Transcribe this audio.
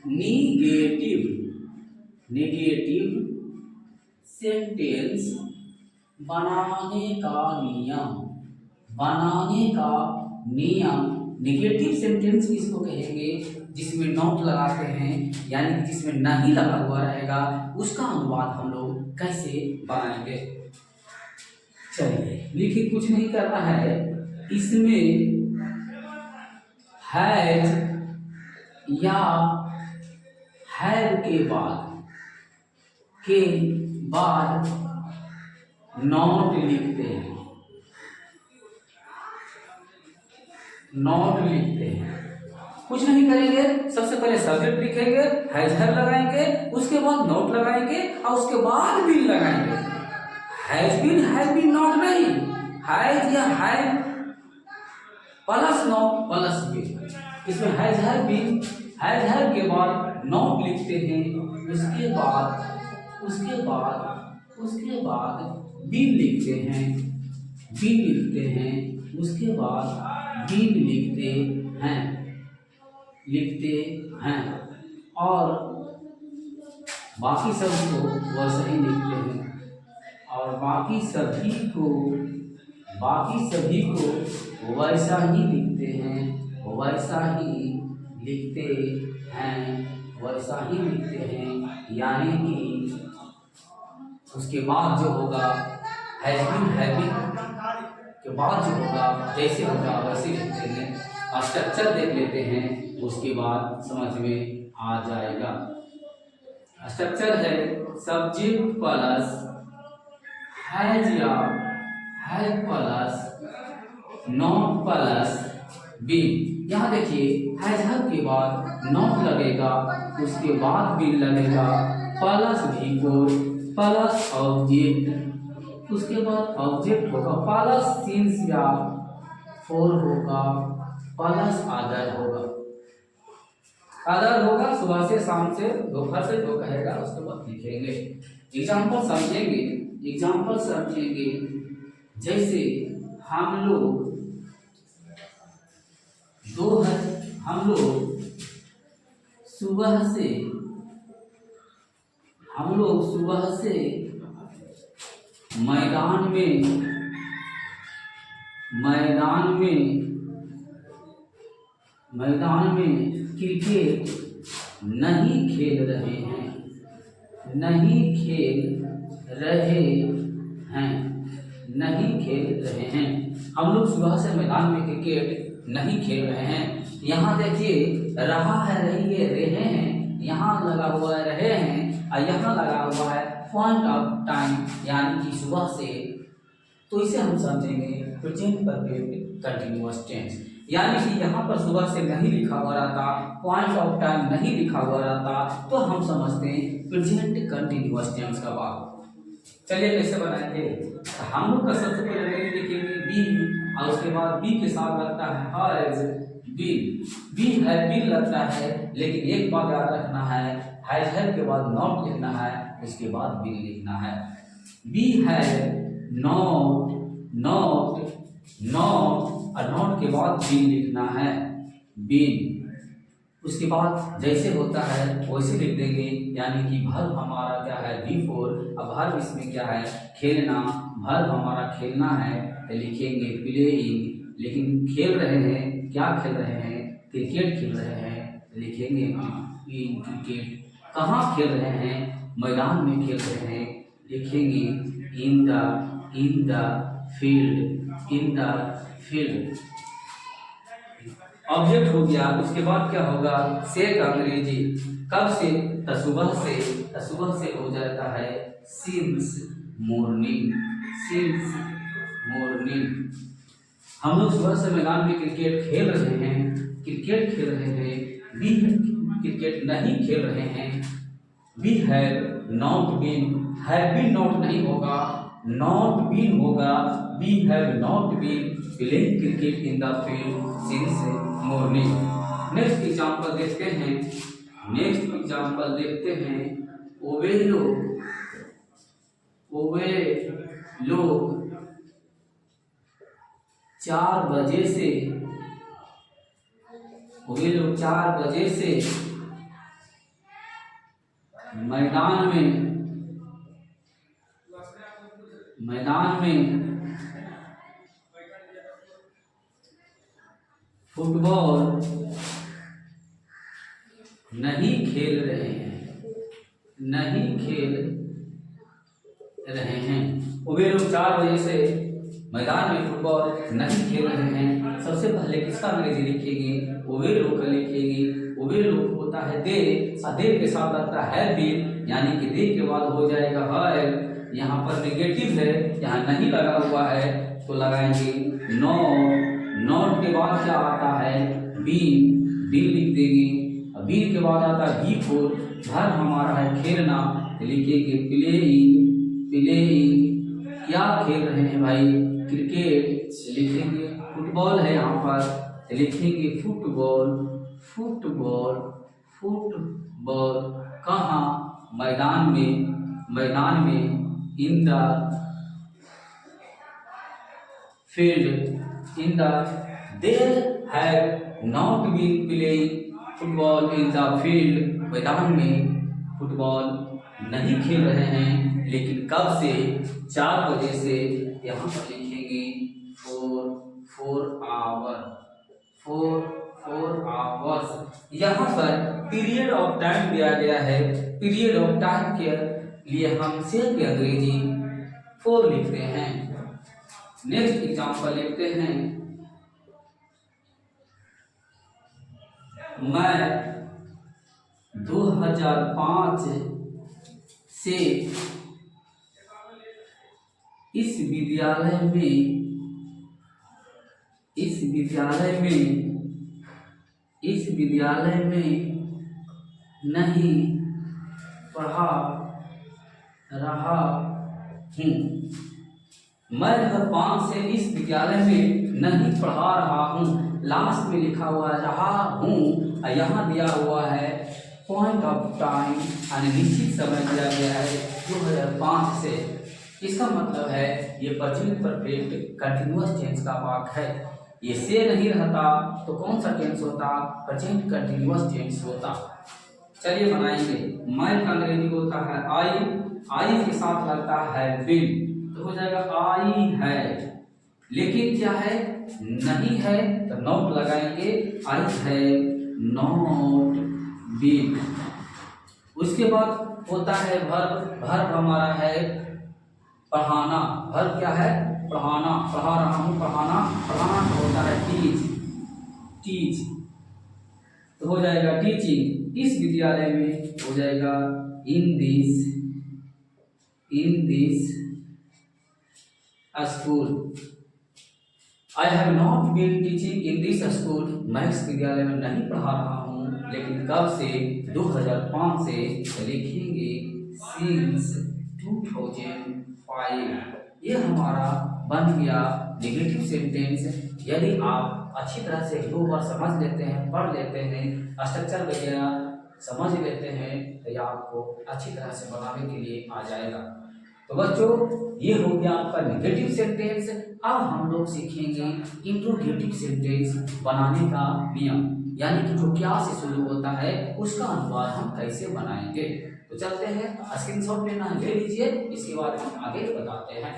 Negative negative sentence बनाने का नियम। बनाने का नियम नेगेटिव सेंटेंस किसको कहेंगे? जिसमें नॉट लगाते हैं, यानी कि जिसमें नहीं लगा हुआ रहेगा, उसका अनुवाद हम लोग कैसे बनाएंगे? चलिए, लिखिए, कुछ नहीं करना है। इसमें हैज या हैव के बाद नॉट लिखते हैं। नॉट लिखते हैं, कुछ नहीं करेंगे। सबसे पहले सब्जेक्ट लिखेंगे, हैज हैव लगाएंगे, उसके बाद नॉट लगाएंगे और उसके बाद बीन लगाएंगे। Has been have been not नहीं, हैज या have plus not plus been. इसमें has have been, has have के बाद नॉट लिखते हैं, उसके बाद बीन लिखते हैं, उसके बाद बीन लिखते हैं और बाकी सबको वैसे ही लिखते हैं, और बाकी सभी को वैसा ही लिखते हैं, यानी कि उसके बाद जो होगा हैज बीन हैव बीन के बाद जो होगा जैसे होगा वैसे लिखते हैं। स्ट्रक्चर देख लेते हैं, उसके बाद समझ में आ जाएगा। स्ट्रक्चर है सब्जेक्ट प्लस हैज या have plus not plus been. यहाँ देखिए, हैज हैव के बाद नॉट लगेगा, उसके बाद बीन लगेगा, प्लस भी प्लस ऑब्जेक्ट, उसके बाद ऑब्जेक्ट होगा प्लस सिंस या फॉर होगा, प्लस अदर होगा। सुबह से शाम से दोपहर से जो कहेगा उसके बाद लिखेंगे। एग्जाम्पल समझेंगे। जैसे हम लोग सुबह से मैदान में क्रिकेट नहीं खेल रहे हैं। हम लोग सुबह से मैदान में क्रिकेट नहीं खेल रहे हैं। यहाँ देखिए, रहा है रही है रहे हैं, यहाँ लगा हुआ है रहे हैं और यहाँ लगा हुआ है पॉइंट ऑफ टाइम, यानी कि सुबह से। तो इसे हम समझेंगे प्रेजेंट परफेक्ट कंटिन्यूअस टेंस, यानी कि यहाँ पर सुबह से नहीं लिखा हुआ रहता, पॉइंट ऑफ टाइम नहीं लिखा हुआ रहता, तो हम समझते हैं प्रेजेंट कंटिन्यूअस टेंस का भाग। चलिए कैसे बनाएंगे? हम लोग का सबसे पहले लिखेंगे बी, और उसके बाद बी के साथ लगता है हैज बीन लगता है, लेकिन एक बात याद रखना है, हैज हैव के बाद नॉट लिखना है, उसके बाद बीन लिखना है। बी हैव नॉट और नॉट के बाद बीन लिखना है, बीन। उसके बाद जैसे होता है वैसे लिख देंगे, यानी कि वर्ब हमारा क्या है बिफोर, अब वर्ब इसमें क्या है खेलना, वर्ब हमारा खेलना है तो लिखेंगे प्लेइंग, लेकिन खेल रहे हैं, क्या खेल रहे हैं? क्रिकेट खेल रहे हैं, लिखेंगे क्रिकेट। कहाँ खेल रहे हैं? मैदान में खेल रहे हैं, लिखेंगे इन द फील्ड। ऑब्जेक्ट हो गया, उसके बाद क्या होगा? से का अंग्रेजी कब से? सुबह से हो जाता है सिंस मॉर्निंग। हम लोग सुबह से मैदान में क्रिकेट खेल रहे हैं, भी क्रिकेट नहीं खेल रहे हैं। We have not been, have been not नहीं होगा, नॉट बीन होगा। We have not been playing cricket in the field since morning. Next example देखते हैं। ओवे लोग 4 बजे से मैदान में, मैदान में फुटबॉल नहीं खेल रहे हैं, नहीं खेल रहे हैं। वे लोग 4 बजे से मैदान में फुटबॉल नहीं खेल रहे हैं। सबसे पहले किसका अंग्रेजी लिखेंगे? वे लोग का लिखेंगे। वे लोग होता है दे, और दे के साथ लगता है बिल, यानी कि दे के बाद हो जाएगा है। यहाँ पर नेगेटिव है, यहाँ नहीं लगा हुआ है तो लगाएंगे नॉट। नॉट के बाद क्या आता है? बीन, बीन लिख देंगे। बीन के बाद आता है बी फोर, घर हमारा है खेलना, लिखेंगे प्लेइंग। प्लेइंग क्या खेल रहे हैं भाई? क्रिकेट, लिखेंगे। फुटबॉल है यहाँ पर, लिखेंगे फुटबॉल। फुटबॉल, फुटबॉल कहाँ? मैदान में, मैदान में। इन the field, in the they have not been playing football in the field। मैदान में फुटबॉल नहीं खेल रहे हैं, लेकिन कब से? 4 बजे से। यहाँ पर लिखेंगे 4 आवर, 4 आवर्स। यहाँ पर पीरियड ऑफ टाइम दिया गया है। पीरियड ऑफ टाइम के लिए हम सेल की अंग्रेजी 4 लिखते हैं। नेक्स्ट एग्जाम्पल लिखते हैं, मैं 2005 से इस विद्यालय में नहीं पढ़ा रहा हूँ। मैं 2005 से इस विद्यालय में नहीं पढ़ा रहा हूँ। लास्ट में लिखा हुआ है रहा हूँ, यहाँ दिया हुआ है पॉइंट ऑफ टाइम, यानी निश्चित समय दिया गया है 2005 से। इसका मतलब है ये प्रेजेंट परफेक्ट कंटिन्यूअस टेंस का वाक्य है। ये से नहीं रहता तो कौन सा टेंस होता? प्रेजेंट कंटिन्यूअस टेंस होता। चलिए बनाएंगे। मैं का अंग्रेजी होता है आई, आई के साथ लगता है विल, तो हो जाएगा आई है। लेकिन क्या है? नहीं है तो नॉट लगाएंगे। आई है नॉट बीन। उसके बाद होता है वर्ब। वर्ब हमारा है पढ़ाना। वर्ब क्या है? पढ़ाना। पढ़ा रहा हूँ, पढ़ाना। पढ़ाना तो होता है टीच, टीच तो हो जाएगा टीचिंग। इस विद्यालय में हो जाएगा in this school. I have not been teaching in this school. मैं इस विद्यालय में नहीं पढ़ा रहा हूँ, लेकिन कब से? 2005 से। लिखेंगे सिंस 2005। ये हमारा बन गया नेगेटिव सेंटेंस। यदि आप अच्छी तरह से 2 बार समझ लेते हैं, पढ़ लेते हैं, स्ट्रक्चर वगैरह समझ लेते हैं, तो ये आपको अच्छी तरह से बनाने के लिए आ जाएगा। तो बच्चों, ये हो गया आपका नेगेटिव सेंटेंस। अब हम लोग सीखेंगे इंट्रोगेटिव सेंटेंस बनाने का नियम, यानी कि जो क्या से शुरू होता है उसका अनुवाद हम कैसे बनाएंगे। तो चलते हैं, स्क्रीनशॉट लेना ले लीजिए, इसके बाद हम आगे बताते हैं।